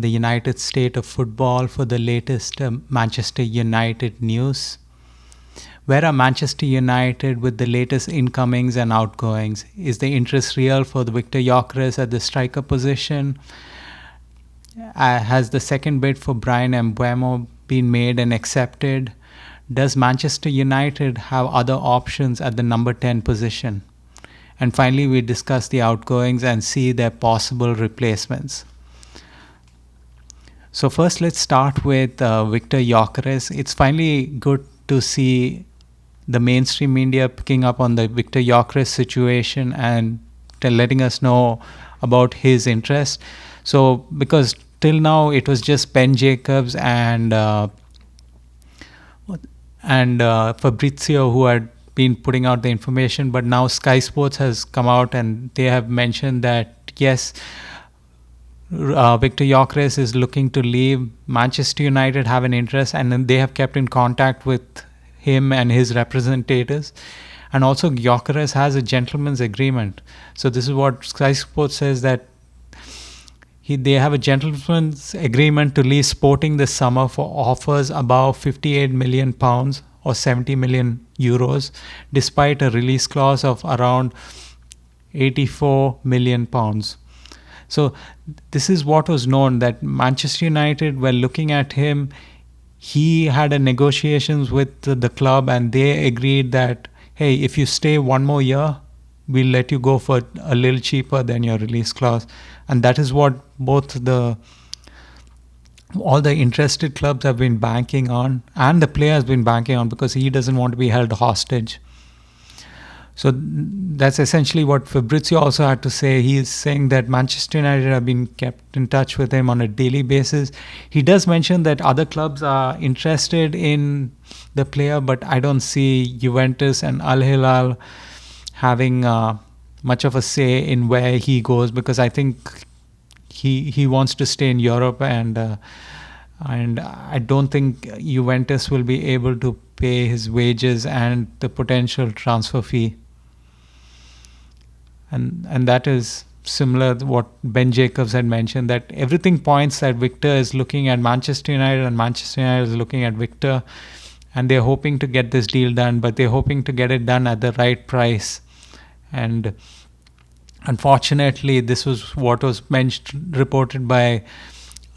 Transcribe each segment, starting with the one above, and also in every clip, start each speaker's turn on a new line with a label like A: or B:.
A: the United State of Football for the latest Manchester United news. Where are Manchester United with the latest incomings and outgoings? Is the interest real for the Viktor Gyokeres at the striker position? Has the second bid for Brian Mbeumo been made and accepted? Does Manchester United have other options at the number 10 position? And finally, we discuss the outgoings and see their possible replacements. So first, let's start with Viktor Gyokeres. It's finally good to see the mainstream media picking up on the Viktor Gyokeres situation and letting us know about his interest. So because till now it was just Ben Jacobs and Fabrizio who had been putting out the information, but now Sky Sports has come out and they have mentioned that yes, Viktor Gyokeres is looking to leave. Manchester United have an interest, and they have kept in contact with him and his representatives. And also Gyokeres has a gentleman's agreement. So this is what Sky Sports says, that they have a gentleman's agreement to leave Sporting this summer for offers above £58 million or 70 million euros, despite a release clause of around £84 million. So this is what was known, that Manchester United were looking at him. He had a negotiations with the club and they agreed that, hey, if you stay one more year, we'll let you go for a little cheaper than your release clause. And that is what all the interested clubs have been banking on, and the player has been banking on, because he doesn't want to be held hostage. So that's essentially what Fabrizio also had to say. He is saying that Manchester United have been kept in touch with him on a daily basis. He does mention that other clubs are interested in the player, but I don't see Juventus and Al Hilal having much of a say in where he goes, because I think he wants to stay in Europe, and I don't think Juventus will be able to pay his wages and the potential transfer fee. And that is similar to what Ben Jacobs had mentioned, that everything points that Viktor is looking at Manchester United and Manchester United is looking at Viktor, and they're hoping to get this deal done, but they're hoping to get it done at the right price. And unfortunately, this was what was reported by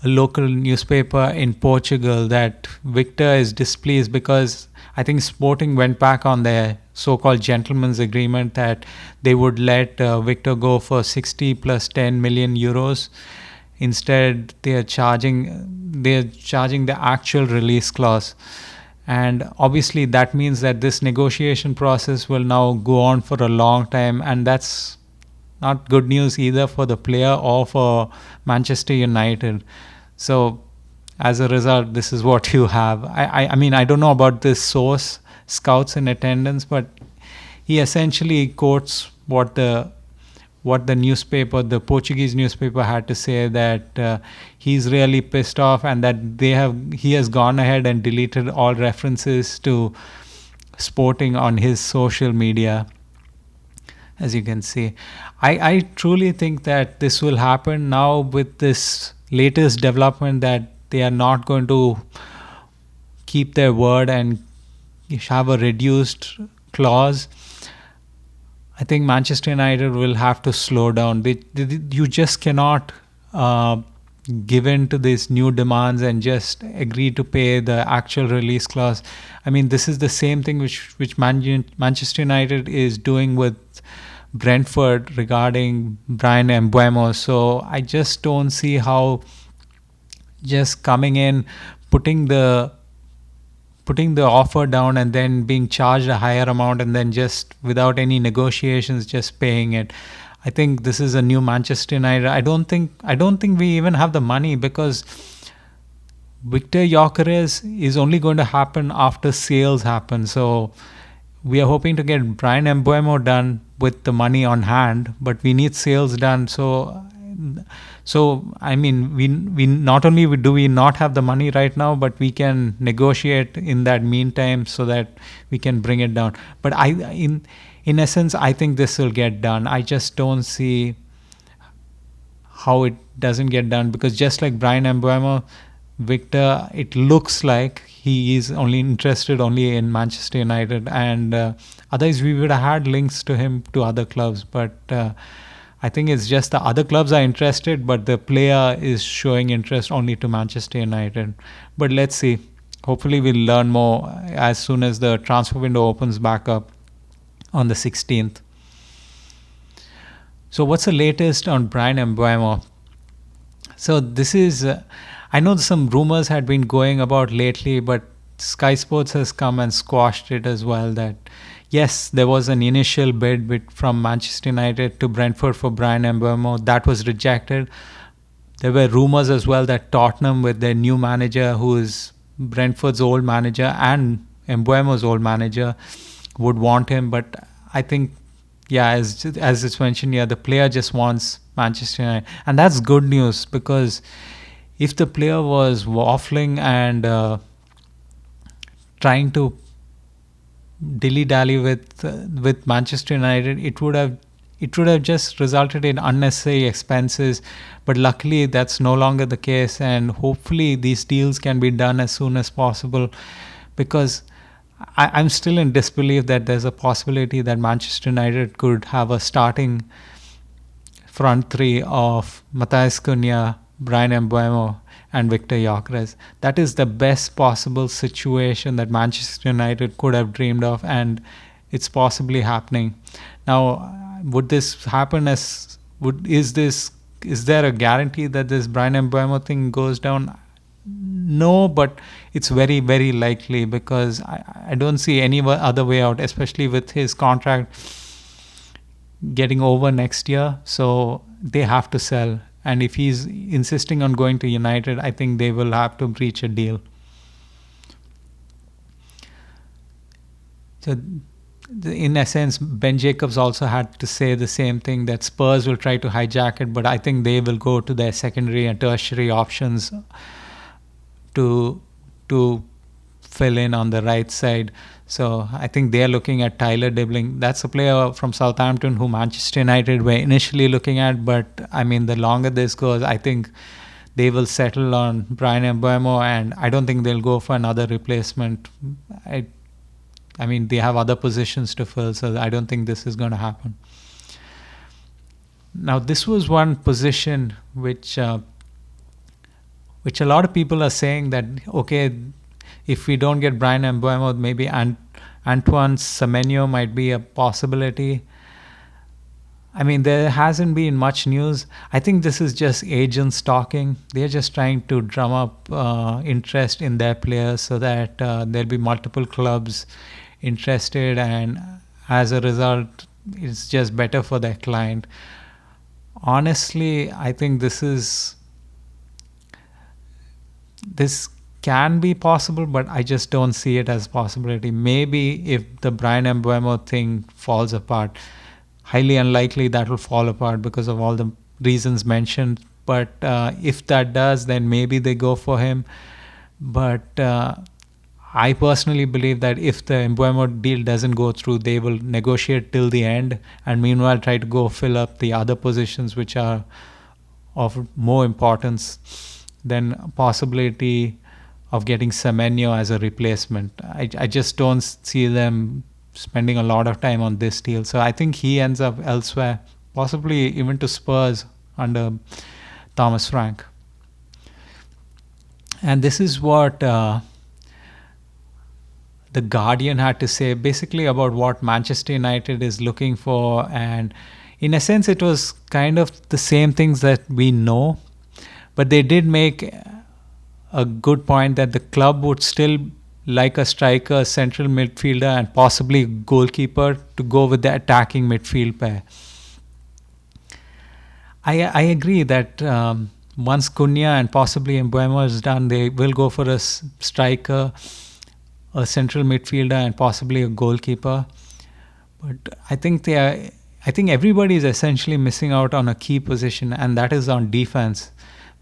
A: a local newspaper in Portugal, that Viktor is displeased because I think Sporting went back on their so-called gentleman's agreement that they would let Viktor go for 60 plus 10 million euros. Instead, they are charging the actual release clause. And obviously that means that this negotiation process will now go on for a long time, and that's not good news either for the player or for Manchester United. So as a result, this is what you have. I mean, I don't know about this source, Scouts in Attendance, but he essentially quotes what the newspaper, the Portuguese newspaper, had to say, that he's really pissed off, and that he has gone ahead and deleted all references to Sporting on his social media, as you can see. I truly think that this will happen now with this latest development, that they are not going to keep their word and have a reduced clause. I think Manchester United will have to slow down. You just cannot give in to these new demands and just agree to pay the actual release clause. I mean, this is the same thing which Manchester United is doing with Brentford regarding Brian Mbeumo. So I just don't see how just coming in, putting the offer down and then being charged a higher amount and then just without any negotiations just paying it. I think this is a new Manchester United. I don't think we even have the money, because Viktor Gyokeres is only going to happen after sales happen. So we are hoping to get Brian Mbeumo done with the money on hand, but we need sales done. So I mean, we not only do we not have the money right now, but we can negotiate in that meantime so that we can bring it down. But in essence, I think this will get done. I just don't see how doesn't get done, because just like Brian Mbeumo, Viktor, it looks like he is only interested only in Manchester United, and otherwise we would have had links to him to other clubs. But I think it's just the other clubs are interested, but the player is showing interest only to Manchester United. But let's see. Hopefully we'll learn more as soon as the transfer window opens back up on the 16th. So what's the latest on Brian Mbeumo? So this is, I know some rumors had been going about lately, but Sky Sports has come and squashed it as well, that yes, there was an initial bid from Manchester United to Brentford for Brian Mbeumo. That was rejected. There were rumors as well that Tottenham, with their new manager, who is Brentford's old manager and Mbeumo's old manager, would want him. But I think, yeah, as it's mentioned here, the player just wants Manchester United. And that's good news, because if the player was waffling and trying to dilly-dally with Manchester United, it would have just resulted in unnecessary expenses. But luckily that's no longer the case, and hopefully these deals can be done as soon as possible, because I'm still in disbelief that there's a possibility that Manchester United could have a starting front three of Matthias Cunha, Brian Mbeumo and Viktor Gyokeres. That is the best possible situation that Manchester United could have dreamed of, and it's possibly happening. Now, would this happen is there a guarantee that this Brian Mbeumo thing goes down? No, but it's very, very likely, because I don't see any other way out, especially with his contract getting over next year. So they have to sell. And if he's insisting on going to United, I think they will have to reach a deal. So in essence, Ben Jacobs also had to say the same thing, that Spurs will try to hijack it, but I think they will go to their secondary and tertiary options to fill in on the right side. So I think they're looking at Tyler Dibling. That's a player from Southampton who Manchester United were initially looking at, but I mean, the longer this goes, I think they will settle on Brian Mbeumo, and I don't think they'll go for another replacement. I mean, they have other positions to fill, so I don't think this is going to happen. Now, this was one position which a lot of people are saying that, okay, if we don't get Brian Mbeumo, maybe Antoine Semenyo might be a possibility. I mean, there hasn't been much news. I think this is just agents talking. They're just trying to drum up interest in their players so that there'll be multiple clubs interested, and as a result, it's just better for their client. Honestly, I think this can be possible, but I just don't see it as a possibility. Maybe if the Brian Mbeumo thing falls apart, highly unlikely that will fall apart because of all the reasons mentioned. But if that does, then maybe they go for him. But I personally believe that if the Mbeumo deal doesn't go through, they will negotiate till the end, and meanwhile try to go fill up the other positions which are of more importance than possibility of getting Semenyo as a replacement. I just don't see them spending a lot of time on this deal. So I think he ends up elsewhere, possibly even to Spurs under Thomas Frank. And this is what The Guardian had to say basically about what Manchester United is looking for. And in a sense, it was kind of the same things that we know, but they did make a good point that the club would still like a striker, central midfielder, and possibly goalkeeper to go with the attacking midfield pair. I agree that once Cunha and possibly Mbeumo is done, they will go for a striker, a central midfielder, and possibly a goalkeeper. But I think everybody is essentially missing out on a key position, and that is on defense,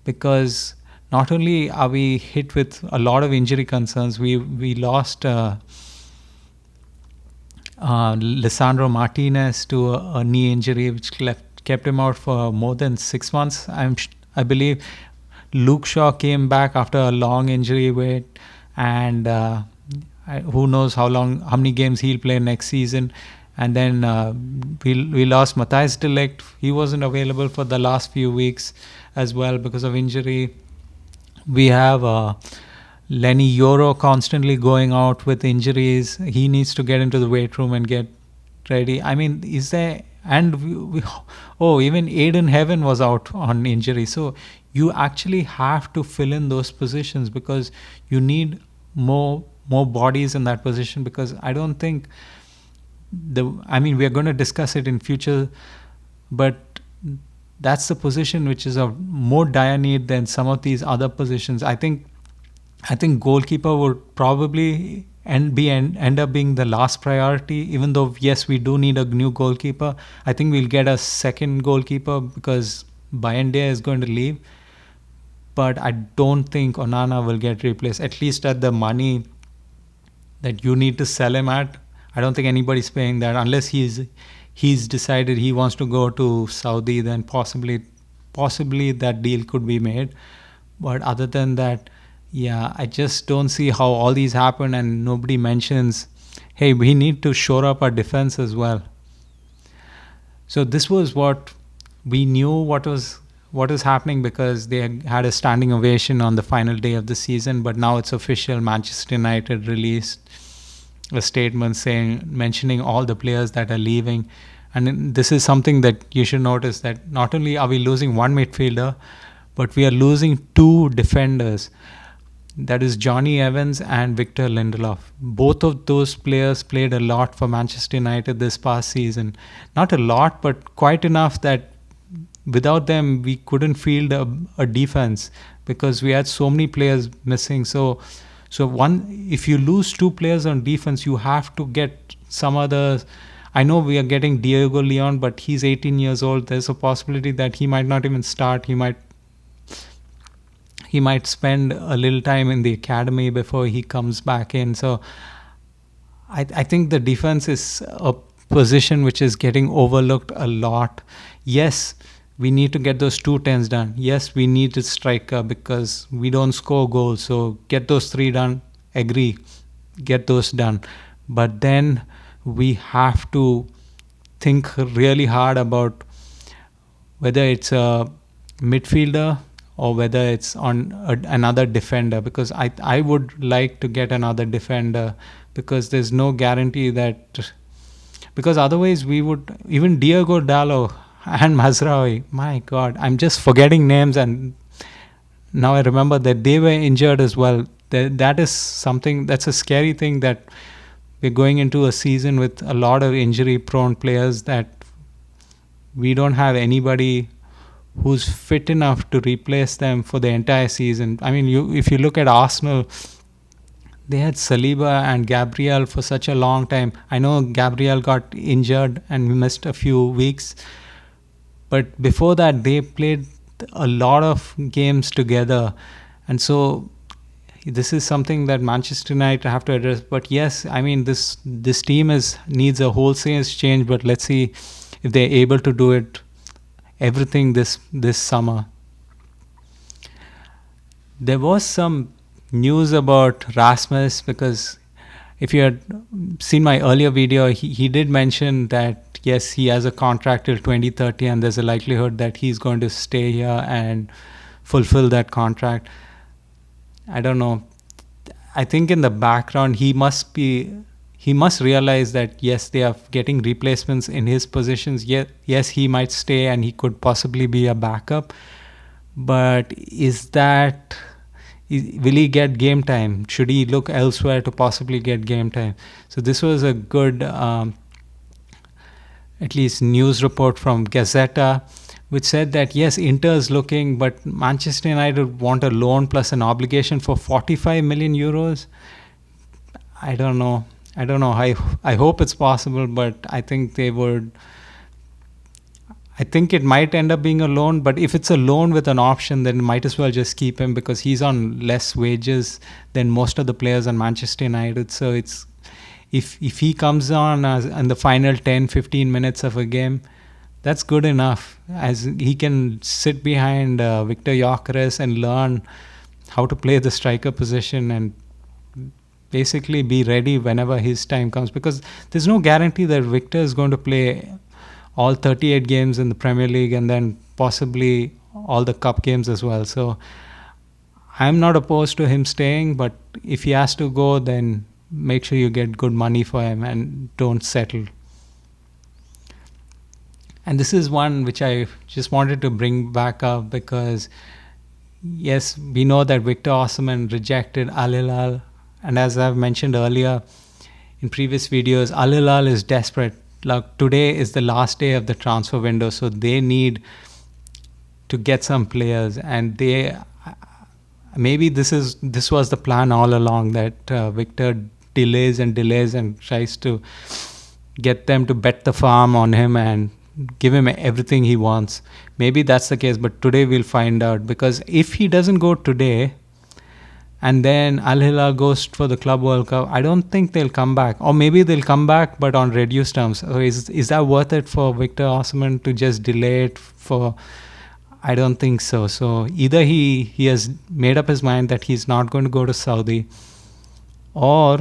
A: because not only are we hit with a lot of injury concerns, we lost Lisandro Martinez to a knee injury, which kept him out for more than 6 months. I believe. Luke Shaw came back after a long injury wait, and who knows how many games he'll play next season. And then we lost Matthijs de Ligt. He wasn't available for the last few weeks as well because of injury. We have Lenny Yoro constantly going out with injuries. He needs to get into the weight room and get ready. I mean, is there... And even Aiden Heaven was out on injury. So you actually have to fill in those positions because you need more bodies in that position, because I don't think we're going to discuss it in future, but that's the position which is of more dire need than some of these other positions. I think goalkeeper would probably end up being the last priority, even though yes, we do need a new goalkeeper. I think we'll get a second goalkeeper because Bayende is going to leave, but I don't think Onana will get replaced, at least at the money that you need to sell him at. I don't think anybody's paying that unless he's decided he wants to go to Saudi. Then possibly that deal could be made. But other than that, yeah, I just don't see how all these happen and nobody mentions, hey, we need to shore up our defense as well. So this was what we knew what was happening, because they had a standing ovation on the final day of the season. But now it's official. Manchester United released a statement mentioning all the players that are leaving. And this is something that you should notice, that not only are we losing one midfielder, but we are losing two defenders. That is Johnny Evans and Victor Lindelof. Both of those players played a lot for Manchester United this past season. Not a lot, but quite enough that without them, we couldn't field a defense because we had so many players missing. So if you lose two players on defense, you have to get some others. I know we are getting Diego Leon, but he's 18 years old. There's a possibility that he might not even start. He might spend a little time in the academy before he comes back in. So I think the defense is a position which is getting overlooked a lot. Yes, we need to get those 2-10s done. Yes, we need a striker because we don't score goals. So get those 3 done. Agree. Get those done. But then we have to think really hard about whether it's a midfielder or whether it's on another defender, because I would like to get another defender, because there's no guarantee that, because otherwise we would, even Diego Dallo and Mazraoui, my God, I'm just forgetting names, and now I remember that they were injured as well. That is something, that's a scary thing, that we're going into a season with a lot of injury prone players, that we don't have anybody who's fit enough to replace them for the entire season. I mean, if you look at Arsenal, they had Saliba and Gabriel for such a long time. I know Gabriel got injured and missed a few weeks, but before that, they played a lot of games together. And so this is something that Manchester United have to address. But yes, I mean, this team needs a wholesale change, but let's see if they're able to do it everything this summer. There was some news about Rasmus, because if you had seen my earlier video, he did mention that yes, he has a contract till 2030 and there's a likelihood that he's going to stay here and fulfill that contract. I don't know. I think in the background he must realize that yes, they are getting replacements in his positions. Yes, he might stay and he could possibly be a backup. But will he get game time? Should he look elsewhere to possibly get game time? So this was a good, at least news report from Gazzetta, which said that yes, Inter is looking, but Manchester United want a loan plus an obligation for 45 million euros. I don't know. I hope it's possible, but I think they would. I think it might end up being a loan, but if it's a loan with an option, then might as well just keep him, because he's on less wages than most of the players on Manchester United. So if he comes on in the final 10-15 minutes of a game, that's good enough. As he can sit behind Viktor Gyokeres and learn how to play the striker position and basically be ready whenever his time comes, because there's no guarantee that Victor is going to play all 38 games in the Premier League and then possibly all the cup games as well. So I'm not opposed to him staying, but if he has to go, then make sure you get good money for him and don't settle. And this is one which I just wanted to bring back up because, yes, we know that Victor Osimhen rejected Al Hilal. And as I've mentioned earlier in previous videos, Al Hilal is desperate. Like, today is the last day of the transfer window, so they need to get some players. And maybe this was the plan all along, that Victor delays and tries to get them to bet the farm on him and give him everything he wants. Maybe that's the case, but today we'll find out, because if he doesn't go today and then Al Hilal goes for the Club World Cup, I don't think they'll come back. Or maybe they'll come back but on reduced terms. So is that worth it for Victor Osimhen to just delay it for? I don't think so. So either he has made up his mind that he's not going to go to Saudi, or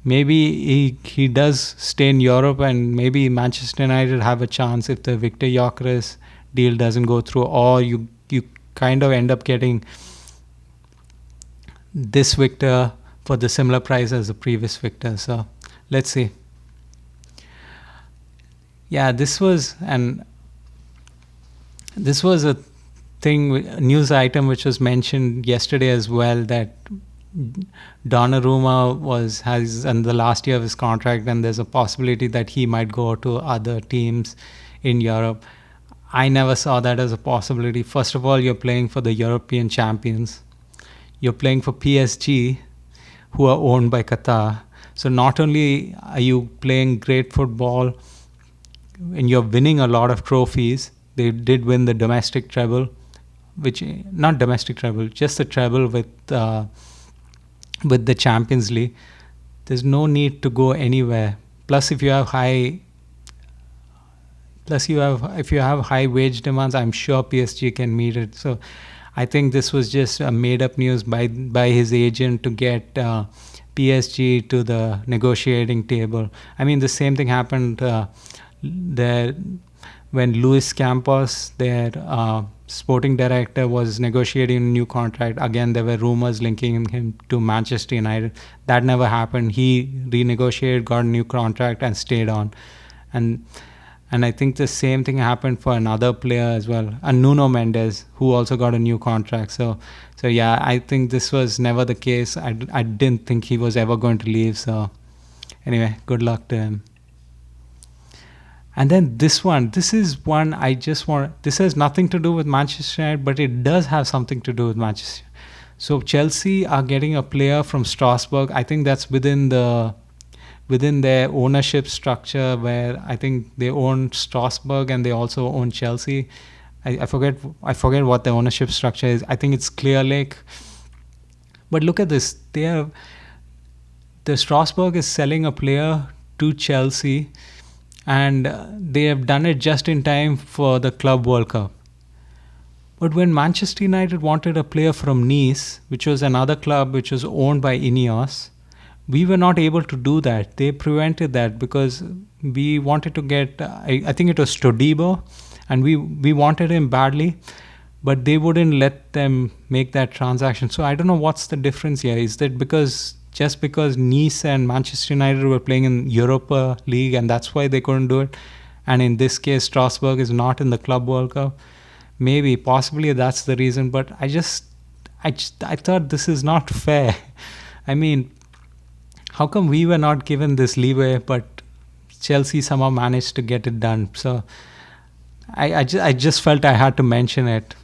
A: maybe he does stay in Europe, and maybe Manchester United have a chance if the Viktor Gyokeres deal doesn't go through, or you kind of end up getting this Victor for the similar price as the previous Victor. So let's see. Yeah, this was a news item which was mentioned yesterday as well, that Donnarumma has in the last year of his contract, and there's a possibility that he might go to other teams in Europe. I never saw that as a possibility. First of all, you're playing for the European champions. You're playing for PSG, who are owned by Qatar. So not only are you playing great football and you're winning a lot of trophies. They did win the domestic treble, not domestic treble, just the treble with the Champions League. There's no need to go anywhere. Plus, if you have high wage demands, I'm sure PSG can meet it. So I think this was just a made up news by his agent to get PSG to the negotiating table. I mean, the same thing happened there when Luis Campos, their sporting director, was negotiating a new contract. Again, there were rumors linking him to Manchester United. That never happened. He renegotiated, got a new contract, and stayed on. And I think the same thing happened for another player as well, Nuno Mendes, who also got a new contract. So yeah, I think this was never the case. I didn't think he was ever going to leave. So anyway, good luck to him. And then this is one I just want. This has nothing to do with Manchester United, but it does have something to do with Manchester. So Chelsea are getting a player from Strasbourg. I think that's within their ownership structure, where I think they own Strasbourg and they also own Chelsea. I forget what the ownership structure is. I think it's Clear Lake. But look at this. The Strasbourg is selling a player to Chelsea, and they have done it just in time for the Club World Cup. But when Manchester United wanted a player from Nice, which was another club which was owned by Ineos, we were not able to do that. They prevented that because we wanted to get, I think it was Todibo, and we wanted him badly, but they wouldn't let them make that transaction. So I don't know what's the difference here. Is that because Nice and Manchester United were playing in Europa League and that's why they couldn't do it? And in this case, Strasbourg is not in the Club World Cup. Maybe, possibly that's the reason. But I thought this is not fair. I mean, how come we were not given this leeway, but Chelsea somehow managed to get it done? So I just felt I had to mention it,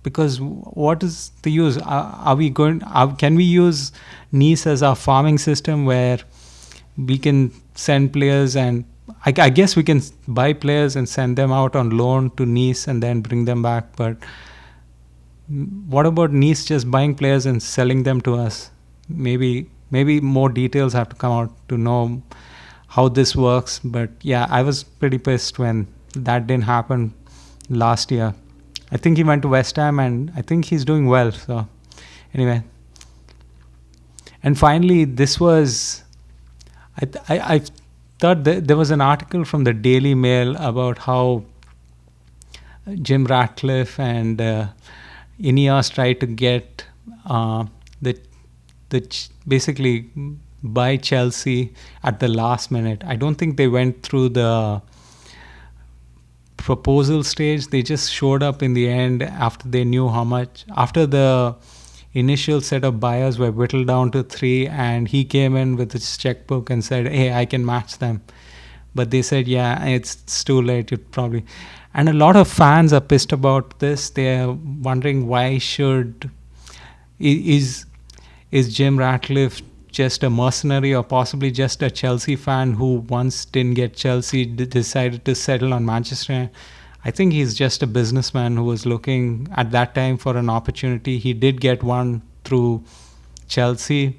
A: because what is the use? Can we use Nice as our farming system, where we can send players, and I guess we can buy players and send them out on loan to Nice and then bring them back? But what about Nice just buying players and selling them to us? Maybe more details have to come out to know how this works. But yeah, I was pretty pissed when that didn't happen last year. I think he went to West Ham, and I think he's doing well. So anyway, and finally, this was I thought there was an article from the Daily Mail about how Jim Ratcliffe and Ineos tried to get basically buy Chelsea at the last minute. I don't think they went through the proposal stage. They just showed up in the end after they knew how much. After the initial set of buyers were whittled down to 3, and he came in with his checkbook and said, "Hey, I can match them." But they said, "Yeah, it's too late. You'd probably." And a lot of fans are pissed about this. They're wondering why is Jim Ratcliffe just a mercenary, or possibly just a Chelsea fan who once didn't get Chelsea, decided to settle on Manchester United? I think he's just a businessman who was looking at that time for an opportunity. He did get one through Chelsea,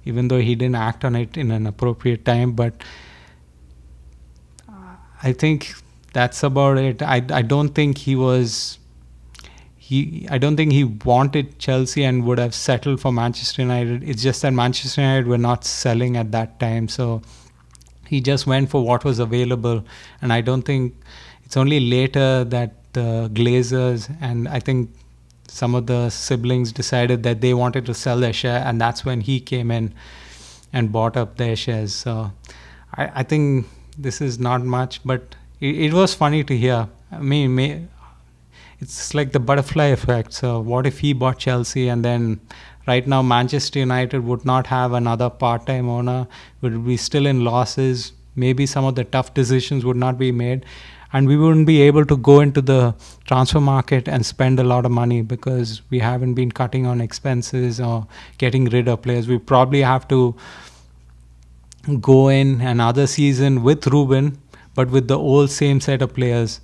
A: even though he didn't act on it in an appropriate time. But I think that's about it. I don't think he wanted Chelsea and would have settled for Manchester United. It's just that Manchester United were not selling at that time, so he just went for what was available. And I don't think it's only later that the Glazers and I think some of the siblings decided that they wanted to sell their share, and that's when he came in and bought up their shares. So I think this is not much, but it was funny to hear. I mean, it's like the butterfly effect. So what if he bought Chelsea, and then right now Manchester United would not have another part-time owner, would be still in losses, maybe some of the tough decisions would not be made, and we wouldn't be able to go into the transfer market and spend a lot of money because we haven't been cutting on expenses or getting rid of players. We probably have to go in another season with Ruben, but with the old same set of players.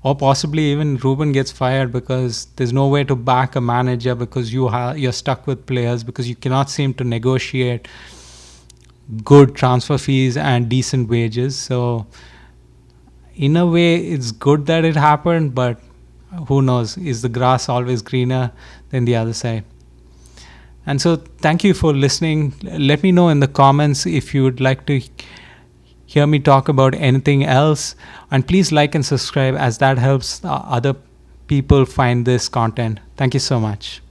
A: Or possibly even Ruben gets fired because there's no way to back a manager because you're stuck with players because you cannot seem to negotiate good transfer fees and decent wages. So in a way, it's good that it happened, but who knows? Is the grass always greener than the other side? And so thank you for listening. Let me know in the comments if you would like to hear me talk about anything else, and please like and subscribe as that helps other people find this content. Thank you so much.